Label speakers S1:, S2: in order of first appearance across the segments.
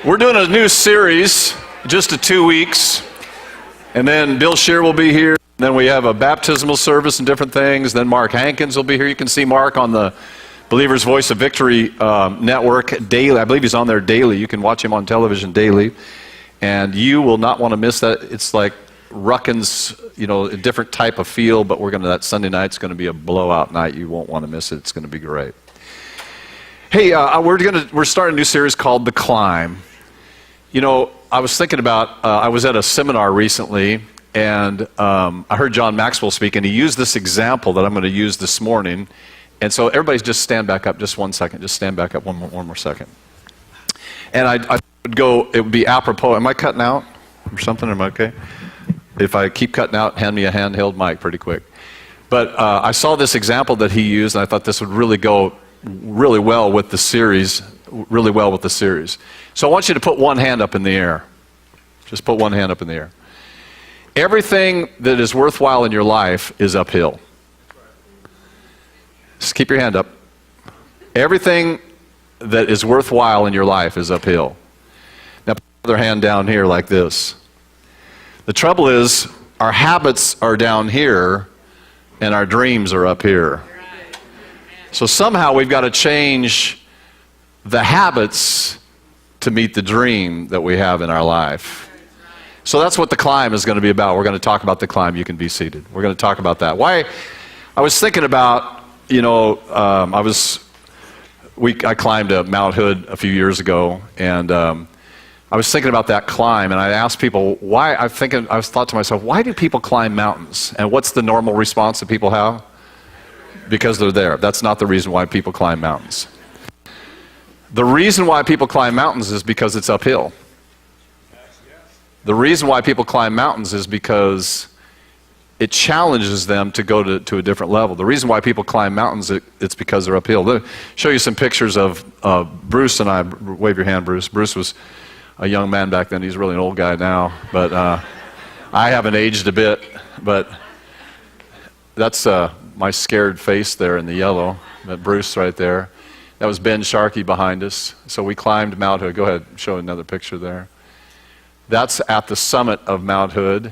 S1: We're doing a new series, just 2 weeks, and then Bill Shear will be here. Then we have a baptismal service and different things. Then Mark Hankins will be here. You can see Mark on the Believer's Voice of Victory network daily. I believe he's on there daily. You can watch him on television daily, and you will not want to miss that. It's like Ruckin's, a different type of feel, but that Sunday night's going to be a blowout night. You won't want to miss it. It's going to be great. Hey, we're starting a new series called The Climb. I was thinking about, I was at a seminar recently, and I heard John Maxwell speak, and he used this example that I'm going to use this morning. And so everybody just stand back up just 1 second. Just stand back up one more second. And I would go, it would be apropos. Am I cutting out or something? Am I okay? If I keep cutting out, hand me a handheld mic pretty quick. But I saw this example that he used, and I thought this would really go really well with the series. So I want you to put one hand up in the air. Just put one hand up in the air. Everything that is worthwhile in your life is uphill. Just keep your hand up. Everything that is worthwhile in your life is uphill. Now put the other hand down here like this. The trouble is, our habits are down here and our dreams are up here. So somehow we've got to change the habits to meet the dream that we have in our life. So that's what The Climb is going to be about. We're going to talk about The Climb. You can be seated. We're going to talk about that. Why? I was thinking about, I climbed Mount Hood a few years ago, and I was thinking about that climb, and I asked people why. I thought to myself, why do people climb mountains? And what's the normal response that people have? Because they're there. That's not the reason why people climb mountains. The reason why people climb mountains is because it's uphill. The reason why people climb mountains is because it challenges them to go to a different level. The reason why people climb mountains, it's because they're uphill. Let me show you some pictures of Bruce and I. Wave your hand, Bruce. Bruce was a young man back then. He's really an old guy now, but I haven't aged a bit. But that's my scared face there in the yellow. That Bruce right there. That was Ben Sharkey behind us. So we climbed Mount Hood. Go ahead, show another picture there. That's at the summit of Mount Hood.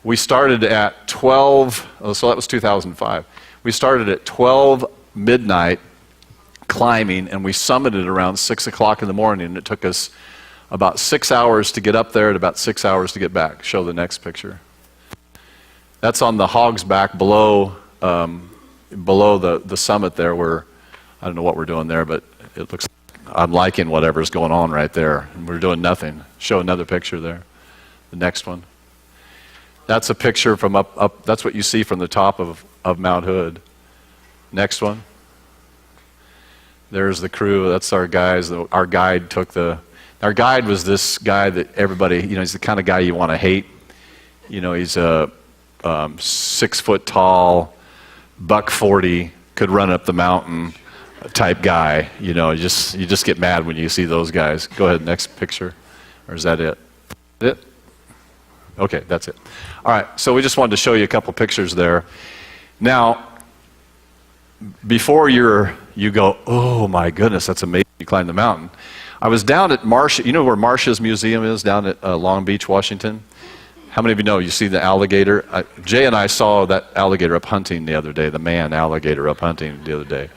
S1: We started at 12, so that was 2005. We started at 12 midnight climbing, and we summited around 6 o'clock in the morning, and it took us about 6 hours to get up there and about 6 hours to get back. Show the next picture. That's on the Hog's Back below the summit there, where I don't know what we're doing there, but it looks like I'm liking whatever's going on right there, and we're doing nothing. Show another picture there. The next one. That's a picture from up. That's what you see from the top of Mount Hood. Next one. There's the crew. That's our guys. Our guide our guide was this guy that everybody, he's the kind of guy you want to hate. He's a 6 foot tall, $140, could run up the mountain type guy. You just get mad when you see those guys. Go ahead, next picture. Or is that it? Is it? Okay, that's it. All right, so we just wanted to show you a couple pictures there. Now, before you go, oh my goodness, that's amazing, you climbed the mountain. I was down at Marcia, you know where Marcia's museum is, down at Long Beach, Washington? How many of you know, you see the alligator? Jay and I saw that alligator up hunting the other day, the man alligator up hunting the other day.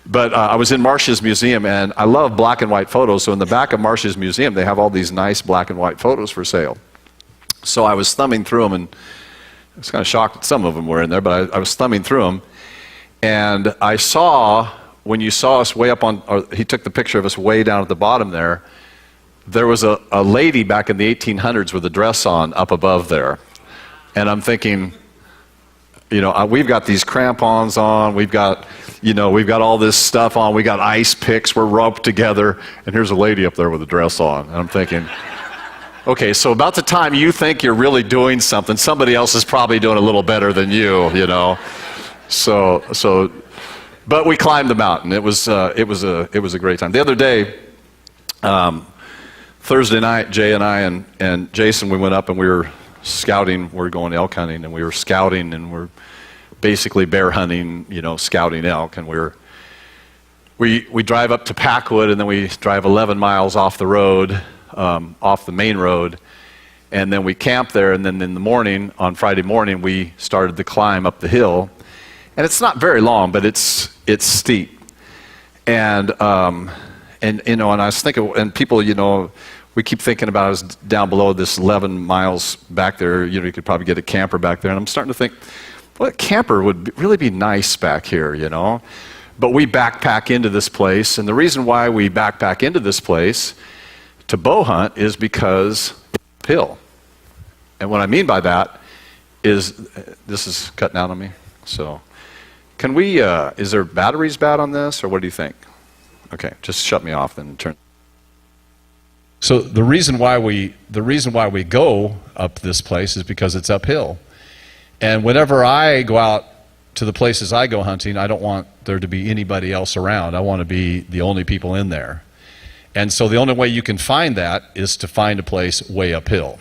S1: But I was in Marcia's museum, and I love black and white photos, so in the back of Marcia's museum, they have all these nice black and white photos for sale. So I was thumbing through them, and I was kind of shocked that some of them were in there, but I was thumbing through them, and I saw, when you saw us way up on, or he took the picture of us way down at the bottom there, there was a lady back in the 1800s with a dress on up above there. And I'm thinking, we've got these crampons on, we've got all this stuff on, we got ice picks, we're roped together, and here's a lady up there with a dress on. And I'm thinking, okay, so about the time you think you're really doing something, somebody else is probably doing a little better than you, So, but we climbed the mountain. It was a great time. The other day, Thursday night, Jay and I and Jason, we went up and we were scouting. We were going elk hunting, and we were scouting, and we're basically bear hunting, scouting elk, and we were we drive up to Packwood, and then we drive 11 miles off the road, off the main road, and then we camp there, and then in the morning, on Friday morning, we started the climb up the hill. And it's not very long, but it's steep. And you know, and I was thinking, and people, you know, we keep thinking about us down below this 11 miles back there, you know, you could probably get a camper back there. And I'm starting to think, well, a camper would really be nice back here, you know. But we backpack into this place, and the reason why we backpack into this place to bow hunt is because it's uphill. And what I mean by that is, this is cutting out on me, so can we, is there batteries bad on this, or what do you think? Okay, just shut me off and turn. So the reason why we go up this place is because it's uphill. And whenever I go out to the places I go hunting, I don't want there to be anybody else around. I want to be the only people in there. And so the only way you can find that is to find a place way uphill.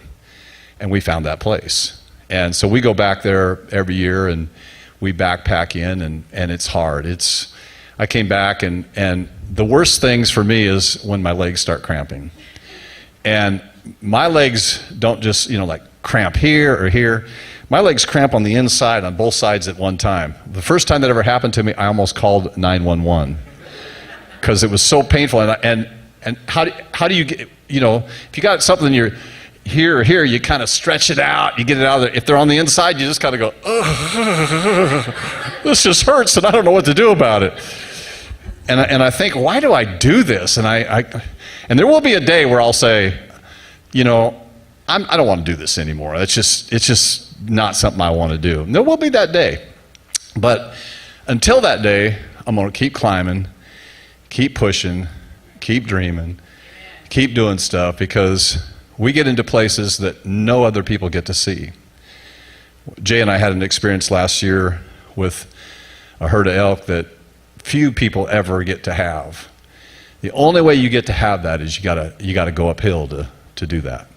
S1: And we found that place. And so we go back there every year, and we backpack in, and it's hard. I came back, and the worst things for me is when my legs start cramping. And my legs don't just, you know, like cramp here or here. My legs cramp on the inside on both sides at one time. The first time that ever happened to me, I almost called 911 because it was so painful. And how do you get, you know, if you got something you're here or here, you kind of stretch it out, you get it out of there. If they're on the inside, you just kind of go, this just hurts, and I don't know what to do about it. And I think, why do I do this? And and there will be a day where I'll say, you know, I don't want to do this anymore. It's just not something I want to do. And there will be that day. But until that day, I'm going to keep climbing, keep pushing, keep dreaming, keep doing stuff, because we get into places that no other people get to see. Jay and I had an experience last year with a herd of elk that few people ever get to have. The only way you get to have that is you gotta go uphill to do that.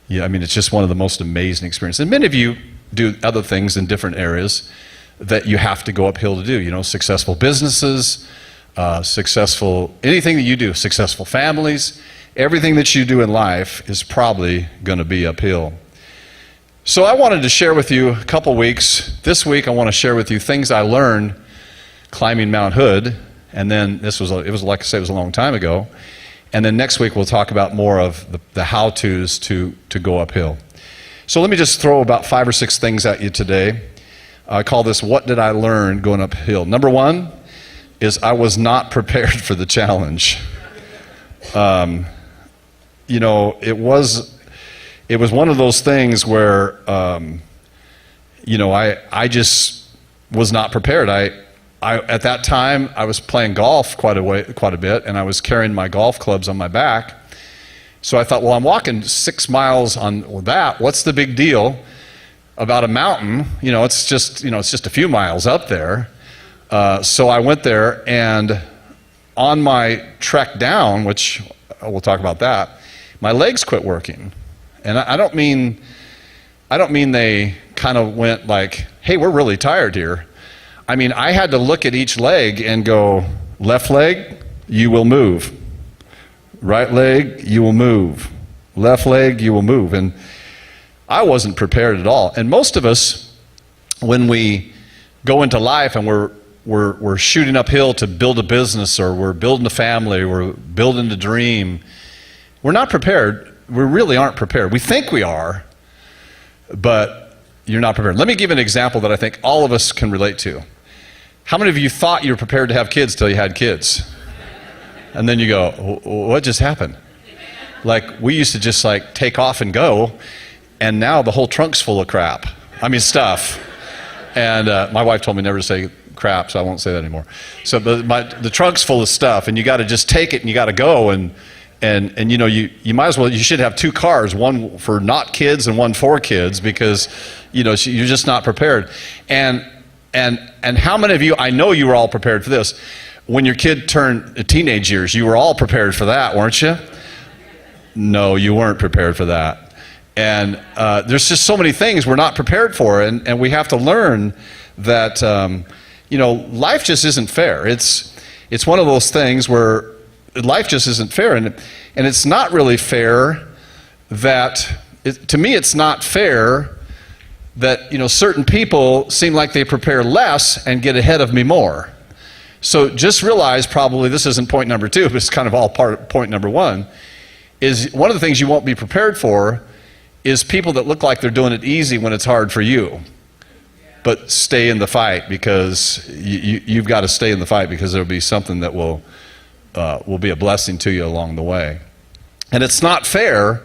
S1: Yeah, I mean, it's just one of the most amazing experiences. And many of you do other things in different areas that you have to go uphill to do. You know, successful businesses, anything that you do, successful families, everything that you do in life is probably going to be uphill. So I wanted to share with you a couple weeks. This week I want to share with you things I learned climbing Mount Hood, and then it was like I said, it was a long time ago. And then next week we'll talk about more of the how-tos to go uphill. So let me just throw about 5 or 6 things at you today. I call this, what did I learn going uphill? Number 1 is I was not prepared for the challenge. You know, it was one of those things where, you know, I just was not prepared. At that time, I was playing golf quite a bit, and I was carrying my golf clubs on my back. So I thought, well, I'm walking 6 miles on that. What's the big deal about a mountain? You know, it's just a few miles up there. So I went there, and on my trek down, which we'll talk about that, my legs quit working. And I don't mean they kind of went like, hey, we're really tired here. I mean, I had to look at each leg and go, left leg, you will move. Right leg, you will move. Left leg, you will move. And I wasn't prepared at all. And most of us, when we go into life and we're shooting uphill to build a business, or we're building a family, we're building a dream, we're not prepared. We really aren't prepared. We think we are, but you're not prepared. Let me give an example that I think all of us can relate to. How many of you thought you were prepared to have kids till you had kids? And then you go, what just happened? Like, we used to just like take off and go, and now the whole trunk's full of crap. I mean, stuff. And my wife told me never to say crap, so I won't say that anymore. So the trunk's full of stuff, and you got to just take it, and you got to go, and you know, you might as well, you should have 2 cars, one for not kids and one for kids, because, you know, you're just not prepared. And how many of you, I know you were all prepared for this, when your kid turned teenage years, you were all prepared for that, weren't you? No, you weren't prepared for that. And there's just so many things we're not prepared for, and we have to learn that, you know, life just isn't fair.
S2: It's one of those things where life just isn't fair. And it's not really fair that, to me, it's not fair that, certain people seem like they prepare less and get ahead of me more. So just realize, probably this isn't point number 2, but it's kind of all part of point number 1, is one of the things you won't be prepared for is people that look like they're doing it easy when it's hard for you. But stay in the fight, because you've got to stay in the fight, because there'll be something that will be a blessing to you along the way. And it's not fair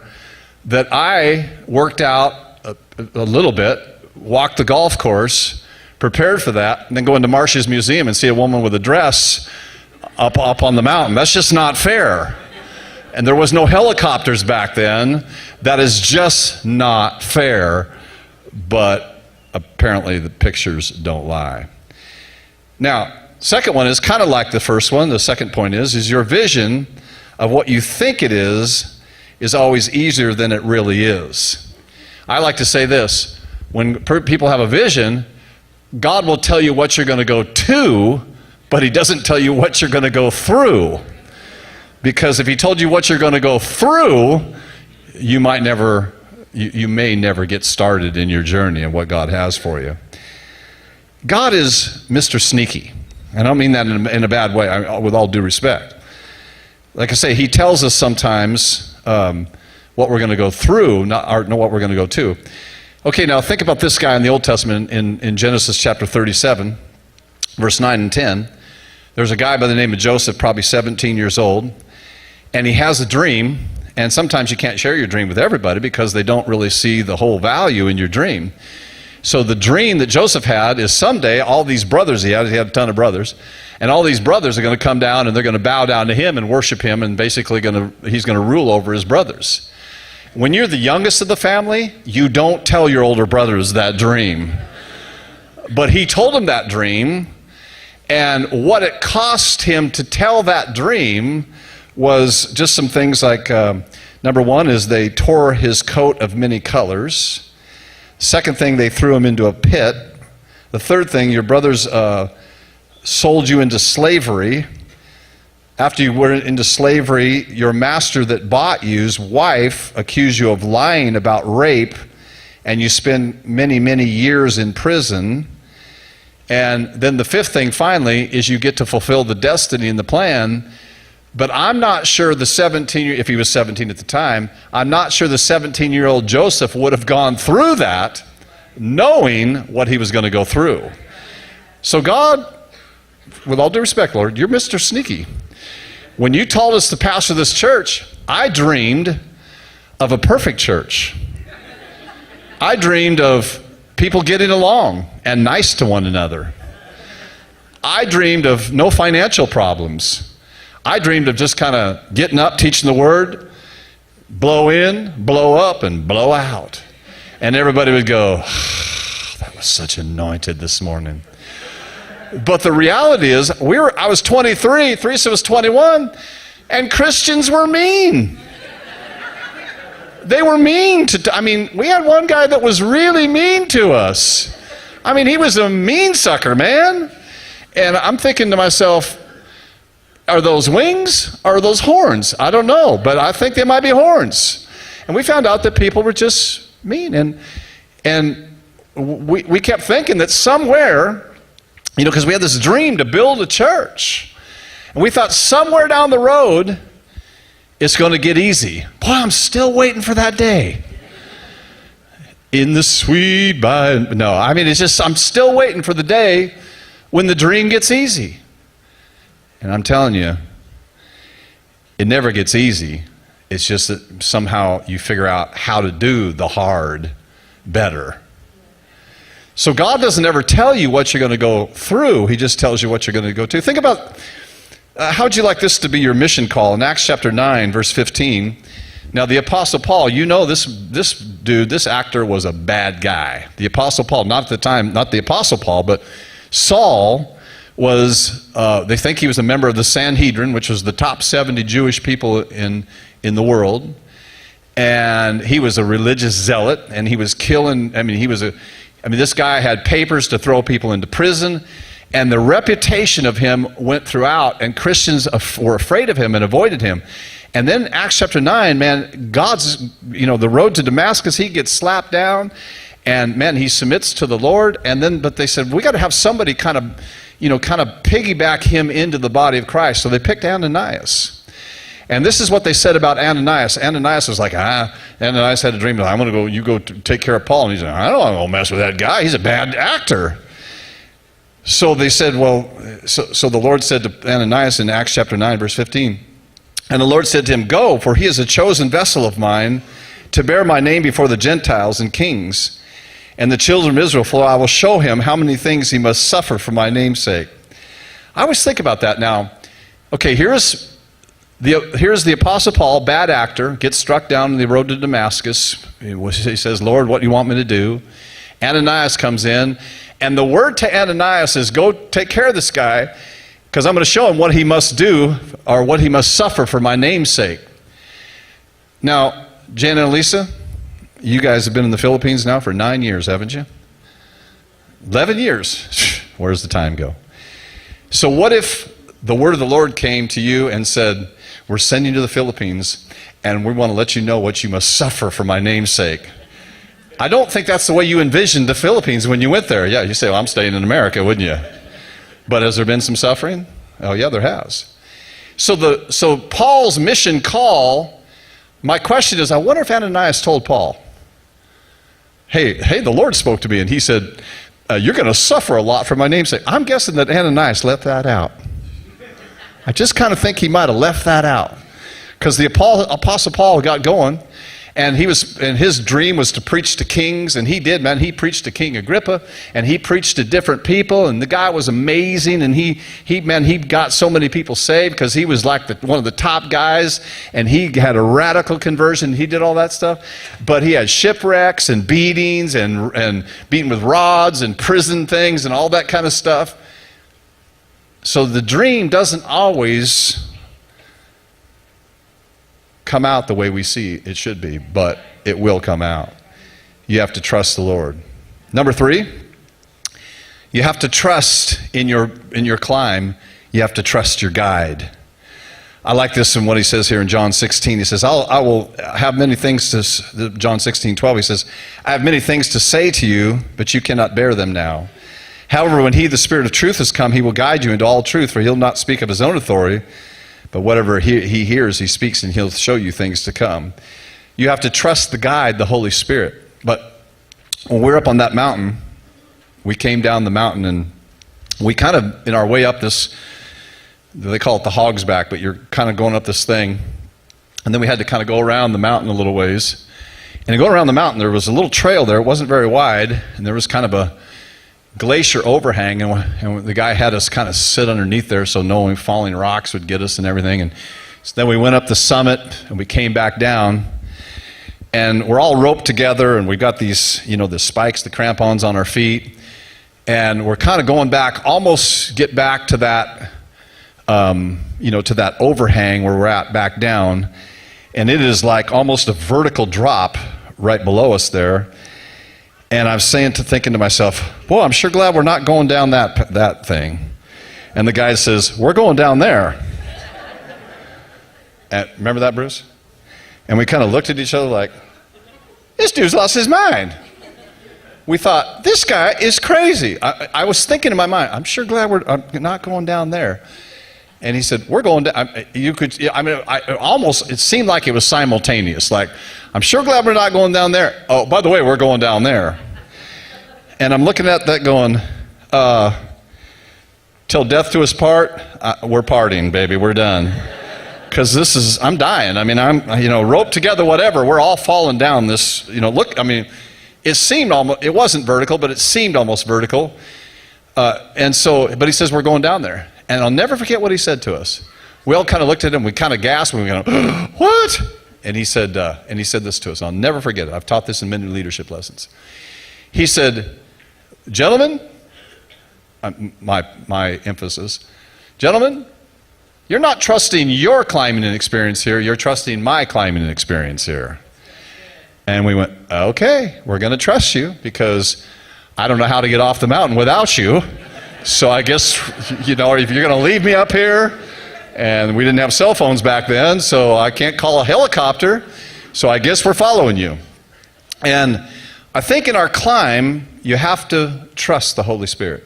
S2: that I worked out a little bit, walked the golf course, prepared for that, and then go into Marsh's museum and see a woman with a dress up on the mountain. That's just not fair. And there was no helicopters back then. That is just not fair. But apparently the pictures don't lie. Now, second one is kind of like the first one. The second point is your vision of what you think it is always easier than it really is. I like to say this: when people have a vision, God will tell you what you're going to go to, but He doesn't tell you what you're going to go through. Because if He told you what you're going to go through, you may never get started in your journey and what God has for you. God is Mr. Sneaky. I don't mean that in a bad way, with all due respect. Like I say, He tells us sometimes what we're going to go through, not what we're going to go to. Okay, now think about this guy in the Old Testament in Genesis chapter 37, verse 9 and 10. There's a guy by the name of Joseph, probably 17 years old, and he has a dream, and sometimes you can't share your dream with everybody because they don't really see the whole value in your dream. So the dream that Joseph had is someday all these brothers he had a ton of brothers, and all these brothers are going to come down and they're going to bow down to him and worship him, and basically he's going to rule over his brothers. When you're the youngest of the family, you don't tell your older brothers that dream. But he told them that dream, and what it cost him to tell that dream was just some things like, number one is they tore his coat of many colors. Second thing, they threw him into a pit. The third thing, your brothers sold you into slavery. After you went into slavery, your master that bought you's wife accused you of lying about rape, and you spend many, many years in prison. And then the fifth thing, finally, is you get to fulfill the destiny and the plan. But I'm not sure if he was 17 at the time, I'm not sure the 17-year-old Joseph would have gone through that knowing what he was going to go through. So God, with all due respect, Lord, you're Mr. Sneaky. When you told us to pastor this church, I dreamed of a perfect church. I dreamed of people getting along and nice to one another. I dreamed of no financial problems. I dreamed of just kind of getting up, teaching the word, blow in, blow up, and blow out. And everybody would go, that was such anointed this morning. But the reality is, I was 23, Theresa was 21, and Christians were mean. They were mean we had one guy that was really mean to us. He was a mean sucker, man. And I'm thinking to myself, are those wings or are those horns? I don't know, but I think they might be horns. And we found out that people were just mean. And we kept thinking that somewhere, because we had this dream to build a church. And we thought somewhere down the road, it's going to get easy. Boy, I'm still waiting for that day. In the sweet by... No, it's just, I'm still waiting for the day when the dream gets easy. And I'm telling you, it never gets easy. It's just that somehow you figure out how to do the hard better. So God doesn't ever tell you what you're going to go through. He just tells you what you're going to go to. Think about, how would you like this to be your mission call? In Acts chapter 9, verse 15, now the Apostle Paul, this actor was a bad guy. The Apostle Paul, not at the time, not the Apostle Paul, but Saul was, they think he was a member of the Sanhedrin, which was the top 70 Jewish people in the world. And he was a religious zealot, and he was killing, this guy had papers to throw people into prison, And the reputation of him went throughout, and Christians were afraid of him and avoided him. And then Acts chapter 9, man, God's, the road to Damascus, he gets slapped down, and man, he submits to the Lord. And then, but they said, we got to have somebody kind of piggyback him into the body of Christ. So they picked Ananias. And this is what they said about Ananias. Ananias was like, Ananias had a dream. I'm going to go, you go take care of Paul. And he said, I don't want to go mess with that guy. He's a bad actor. So they said, so the Lord said to Ananias in Acts chapter 9, verse 15, and the Lord said to him, go, for he is a chosen vessel of mine to bear my name before the Gentiles and kings and the children of Israel, for I will show him how many things he must suffer for my name's sake. I always think about that now. Okay, here's the Apostle Paul, bad actor, gets struck down on the road to Damascus. He says, Lord, what do you want me to do? Ananias comes in, and the word to Ananias is, go take care of this guy, because I'm going to show him what he must do, or what he must suffer for my name's sake. Now, Jan and Lisa, you guys have been in the Philippines now for 9 years, haven't you? 11 years. Where does the time go? So what if the word of the Lord came to you and said, we're sending you to the Philippines, and we want to let you know what you must suffer for my name's sake? I don't think that's the way you envisioned the Philippines when you went there. Yeah, you say, well, I'm staying in America, wouldn't you? But has there been some suffering? Oh, yeah, there has. So Paul's mission call, my question is, I wonder if Ananias told Paul, hey, the Lord spoke to me, and he said, you're going to suffer a lot for my name's sake. I'm guessing that Ananias left that out. I just kind of think he might have left that out, because the Apostle Paul got going, and his dream was to preach to kings, and he did, man. He preached to King Agrippa, and he preached to different people, and the guy was amazing, and he got so many people saved because he was like one of the top guys, and he had a radical conversion. He did all that stuff, but he had shipwrecks and beatings and beaten with rods and prison things and all that kind of stuff. So the dream doesn't always come out the way we see it should be, but it will come out. You have to trust the Lord. Number 3, you have to trust in your climb. You have to trust your guide. I like this in what he says here in John 16. He says, I will have many things to, John 16:12, he says, I have many things to say to you, but you cannot bear them now. However, when he, the Spirit of truth, has come, he will guide you into all truth, for he'll not speak of his own authority, but whatever he hears, he speaks, and he'll show you things to come. You have to trust the guide, the Holy Spirit. But when we're up on that mountain, we came down the mountain, and we kind of, in our way up this, they call it the Hog's Back, but you're kind of going up this thing, and then we had to kind of go around the mountain a little ways. And to go around the mountain, there was a little trail there. It wasn't very wide, and there was kind of a glacier overhang, and the guy had us kind of sit underneath there so no falling rocks would get us and everything. And so then we went up the summit, and we came back down, and we're all roped together, and we got these, the spikes, the crampons on our feet, and we're kind of going back, almost get back to that, to that overhang where we're at back down, and it is like almost a vertical drop right below us there. And I'm thinking to myself, boy, I'm sure glad we're not going down that thing. And the guy says, we're going down there. And remember that, Bruce? And we kind of looked at each other like, this dude's lost his mind. We thought, this guy is crazy. I was thinking in my mind, I'm sure glad we're not going down there. And he said, we're going down. It seemed like it was simultaneous. Like, I'm sure glad we're not going down there. Oh, by the way, we're going down there. And I'm looking at that going, till death do us part, we're partying, baby, we're done. Because I'm dying. I'm, roped together, whatever, we're all falling down this, it seemed almost, it wasn't vertical, but it seemed almost vertical. But he says, we're going down there. And I'll never forget what he said to us. We all kind of looked at him, we kind of gasped, and we went, what? And he said this to us. I'll never forget it. I've taught this in many leadership lessons. He said, gentlemen, my emphasis, gentlemen, you're not trusting your climbing experience here, you're trusting my climbing experience here. And we went, okay, we're going to trust you, because I don't know how to get off the mountain without you. So I guess, if you're going to leave me up here, and we didn't have cell phones back then, so I can't call a helicopter, so I guess we're following you. And I think in our climb, you have to trust the Holy Spirit.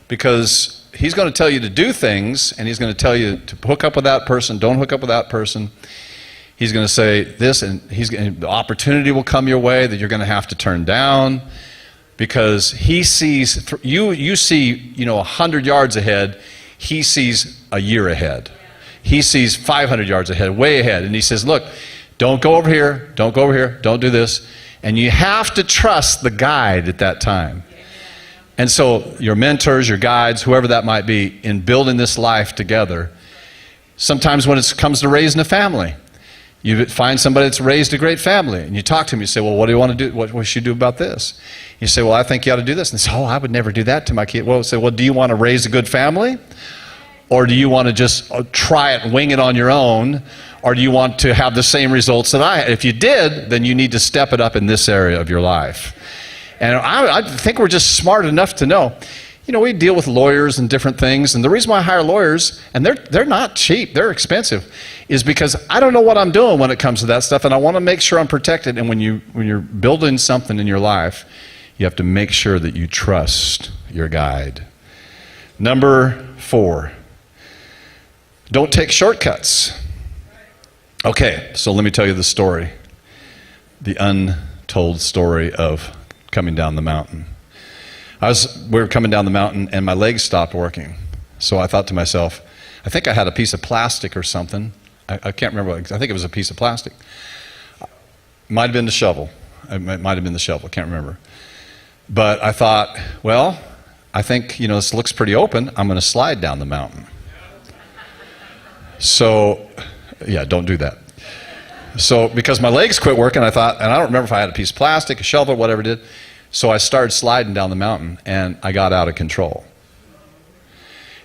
S2: Because He's going to tell you to do things, and He's going to tell you to hook up with that person, don't hook up with that person. He's going to say this, and the opportunity will come your way that you're going to have to turn down. Because He sees, you see, 100 yards ahead, He sees a year ahead. He sees 500 yards ahead, way ahead. And He says, look, don't go over here, don't go over here, don't do this. And you have to trust the guide at that time. And so your mentors, your guides, whoever that might be, in building this life together, sometimes when it comes to raising a family, you find somebody that's raised a great family, and you talk to them, you say, well, what do you want to do? What should you do about this? You say, well, I think you ought to do this. And they say, oh, I would never do that to my kid. Well, say, well, do you want to raise a good family? Or do you want to just try it and wing it on your own? Or do you want to have the same results that I had? If you did, then you need to step it up in this area of your life. And I think we're just smart enough to know. We deal with lawyers and different things, and the reason why I hire lawyers, and they're not cheap, they're expensive, is because I don't know what I'm doing when it comes to that stuff, and I want to make sure I'm protected. And when you're building something in your life, you have to make sure that you trust your guide. Number 4, don't take shortcuts. Okay, so let me tell you the story, the untold story of coming down the mountain. We were coming down the mountain, and my legs stopped working. So I thought to myself, I think I had a piece of plastic or something. I can't remember. I think it was a piece of plastic. Might have been the shovel. It might have been the shovel. I can't remember. But I thought, well, I think, this looks pretty open. I'm going to slide down the mountain. So, yeah, don't do that. So, because my legs quit working, I thought, and I don't remember if I had a piece of plastic, a shovel, whatever it did. So I started sliding down the mountain, and I got out of control.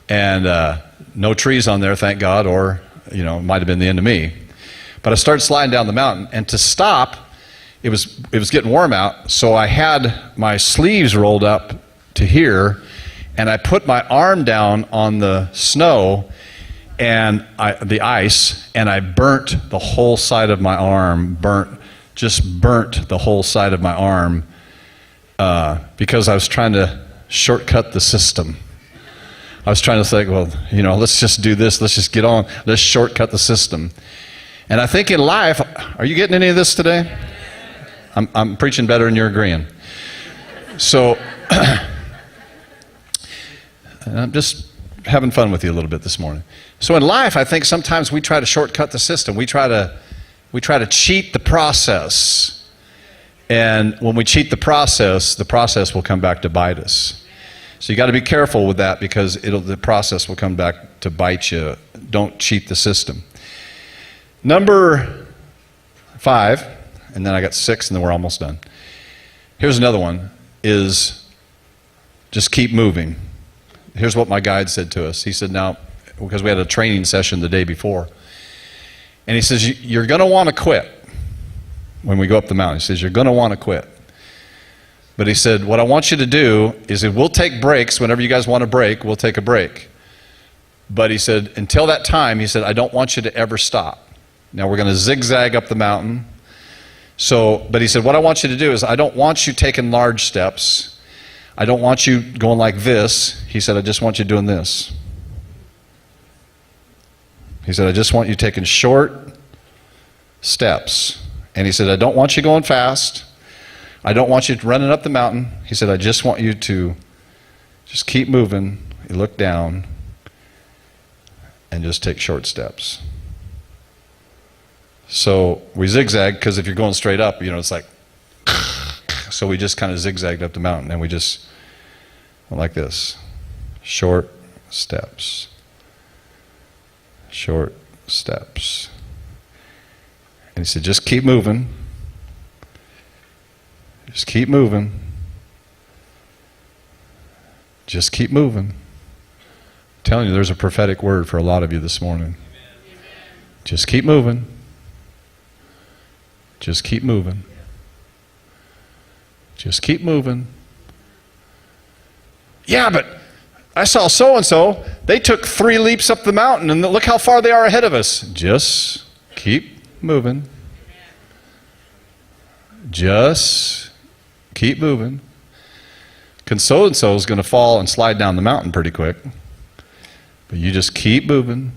S2: And no trees on there, thank God, or, it might have been the end of me. But I started sliding down the mountain, and to stop, it was getting warm out, so I had my sleeves rolled up to here, and I put my arm down on the snow, and the ice, and I burnt the whole side of my arm, burnt the whole side of my arm, because I was trying to shortcut the system. I was trying to think, well, let's just do this, let's just get on, let's shortcut the system. And I think in life, are you getting any of this today? I'm preaching better than you're agreeing. So, I'm just having fun with you a little bit this morning. So in life, I think sometimes we try to shortcut the system. We try to cheat the process. And when we cheat the process will come back to bite us. So you got to be careful with that, because the process will come back to bite you. Don't cheat the system. Number 5, and then I got 6, and then we're almost done. Here's another one, is just keep moving. Here's what my guide said to us. He said, now, because we had a training session the day before, and he says, you're going to want to quit when we go up the mountain. He says, you're going to want to quit. But he said, what I want you to do is we'll take breaks. Whenever you guys want a break, we'll take a break. But he said, until that time, he said, I don't want you to ever stop. Now we're going to zigzag up the mountain. But he said, what I want you to do is I don't want you taking large steps. I don't want you going like this. He said, I just want you doing this. He said, I just want you taking short steps. And he said, I don't want you going fast. I don't want you running up the mountain. He said, I just want you to just keep moving. You look down and just take short steps. So we zigzag, because if you're going straight up, it's like, so we just kind of zigzagged up the mountain, and we just went like this. Short steps. Short steps. And he said, just keep moving. Just keep moving. Just keep moving. I'm telling you, there's a prophetic word for a lot of you this morning. Just keep moving. Just keep moving. Just keep moving. Yeah, but I saw so-and-so, they took 3 leaps up the mountain, and look how far they are ahead of us. Just keep moving. Just keep moving. Because so-and-so is going to fall and slide down the mountain pretty quick. But you just keep moving.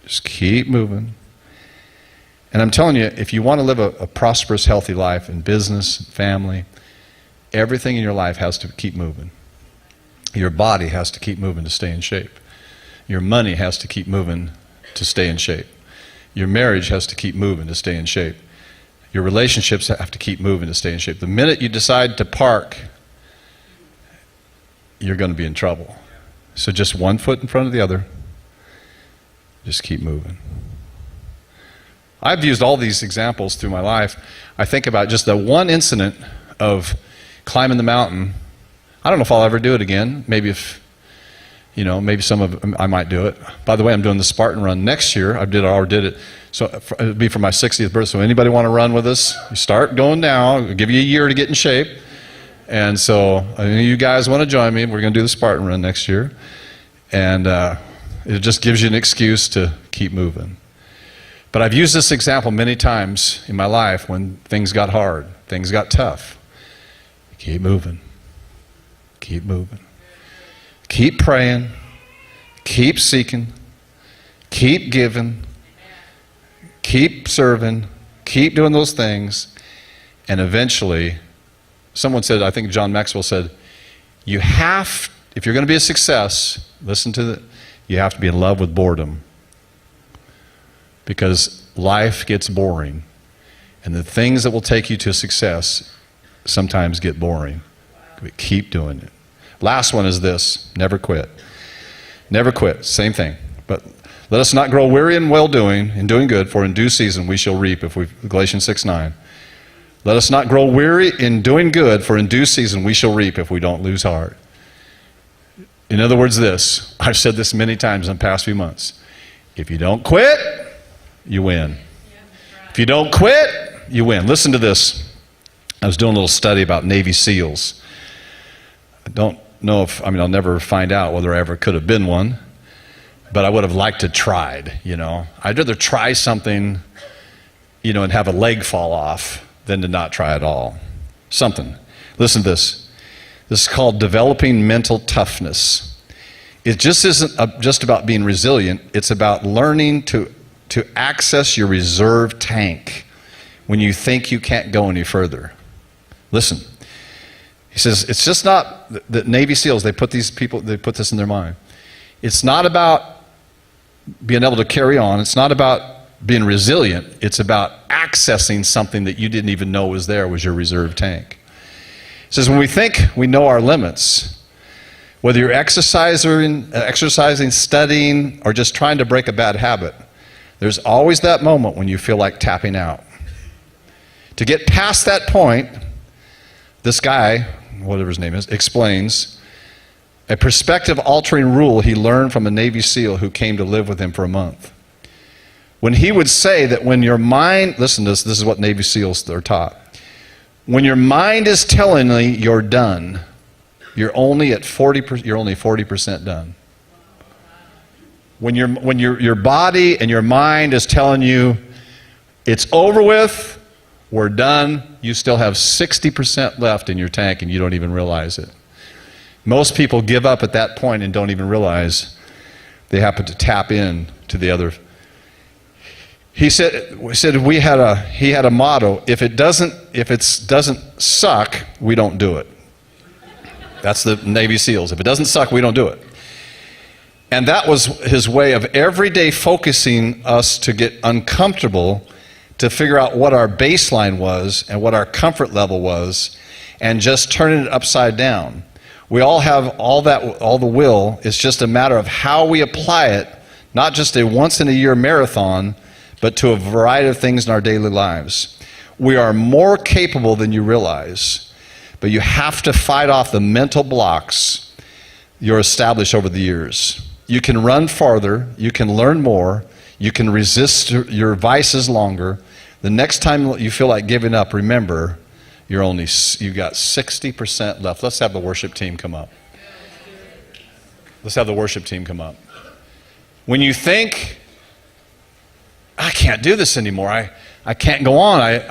S2: Just keep moving. And I'm telling you, if you want to live a prosperous, healthy life in business, family, everything in your life has to keep moving. Your body has to keep moving to stay in shape. Your money has to keep moving to stay in shape. Your marriage has to keep moving to stay in shape. Your relationships have to keep moving to stay in shape. The minute you decide to park, you're going to be in trouble. So just one foot in front of the other. Just keep moving. I've used all these examples through my life. I think about just the one incident of climbing the mountain. I don't know if I'll ever do it again. Maybe if, maybe some of I might do it. By the way, I'm doing the Spartan run next year. I already did it. So it'll be for my 60th birthday. So anybody want to run with us? You start going now. I'll give you a year to get in shape. And so you guys want to join me. We're going to do the Spartan run next year. And it just gives you an excuse to keep moving. But I've used this example many times in my life when things got hard, things got tough. Keep moving. Keep moving. Keep praying. Keep seeking. Keep giving. Keep serving. Keep doing those things. And eventually, someone said, I think John Maxwell said, if you're going to be a success, you have to be in love with boredom. Because life gets boring. And the things that will take you to success sometimes get boring. But keep doing it. Last one is this: never quit. Never quit. Same thing. But let us not grow weary in well-doing, in doing good, for in due season we shall reap. Galatians 6:9. Let us not grow weary in doing good, for in due season we shall reap if we don't lose heart. In other words, I've said this many times in the past few months. If you don't quit, you win. If you don't quit, you win. Listen to this. I was doing a little study about Navy SEALs. I don't know I'll never find out whether I ever could have been one, but I would have liked to tried, I'd rather try something, and have a leg fall off than to not try at all. Something. Listen to this. This is called developing mental toughness. It just isn't just about being resilient. It's about learning to access your reserve tank when you think you can't go any further. Listen. He says, it's just not the Navy SEALs, they put this in their mind. It's not about being able to carry on. It's not about being resilient. It's about accessing something that you didn't even know was your reserve tank. He says, when we think we know our limits, whether you're exercising, studying, or just trying to break a bad habit, there's always that moment when you feel like tapping out. To get past that point, this guy, whatever his name is, explains a perspective-altering rule he learned from a Navy SEAL who came to live with him for a month. When he would say that when your mind, listen to this is what Navy SEALs are taught. When your mind is telling you you're done, you're only 40% done. When your body and your mind is telling you it's over with, we're done, you still have 60% left in your tank and you don't even realize it. Most people give up at that point and don't even realize they happen to tap in to the other. He said he had a motto: if it doesn't suck, we don't do it. That's the Navy SEALs. If it doesn't suck, we don't do it. And that was his way of every day focusing us to get uncomfortable, to figure out what our baseline was and what our comfort level was, and just turning it upside down. We all have all the will. It's just a matter of how we apply it, not just a once-in-a-year marathon, but to a variety of things in our daily lives. We are more capable than you realize, but you have to fight off the mental blocks you're established over the years. You can run farther, you can learn more, you can resist your vices longer. The next time you feel like giving up, remember, you've got 60% left. Let's have the worship team come up. Let's have the worship team come up. When you think, I can't do this anymore. I can't go on.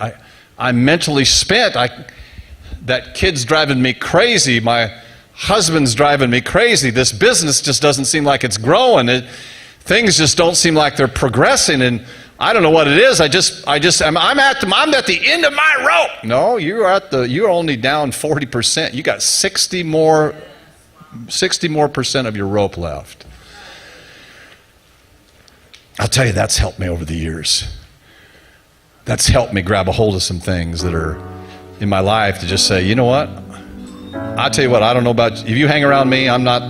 S2: I'm mentally spent. That kid's driving me crazy. My husband's driving me crazy. This business just doesn't seem like it's growing. Things just don't seem like they're progressing, and I don't know what it is. I'm at the end of my rope. No, you're only down 40%. You got 60 more percent of your rope left. I'll tell you, that's helped me over the years. That's helped me grab a hold of some things that are in my life to just say, you know what? I'll tell you what, I don't know about, if you hang around me, I'm not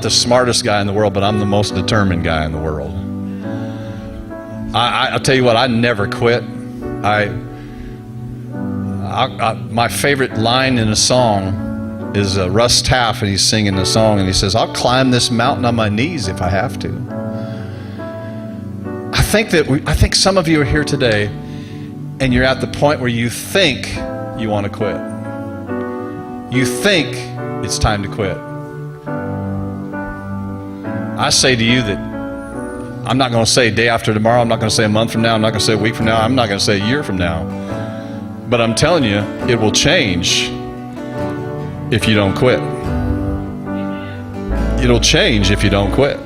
S2: the smartest guy in the world, but I'm the most determined guy in the world. I'll tell you what, I never quit. My favorite line in a song is Russ Taff, and he's singing a song, and he says, I'll climb this mountain on my knees if I have to. I think some of you are here today, and you're at the point where you think you want to quit. You think it's time to quit. I say to you that I'm not going to say day after tomorrow, I'm not going to say a month from now, I'm not going to say a week from now, I'm not going to say a year from now. But I'm telling you, it will change if you don't quit. It'll change if you don't quit.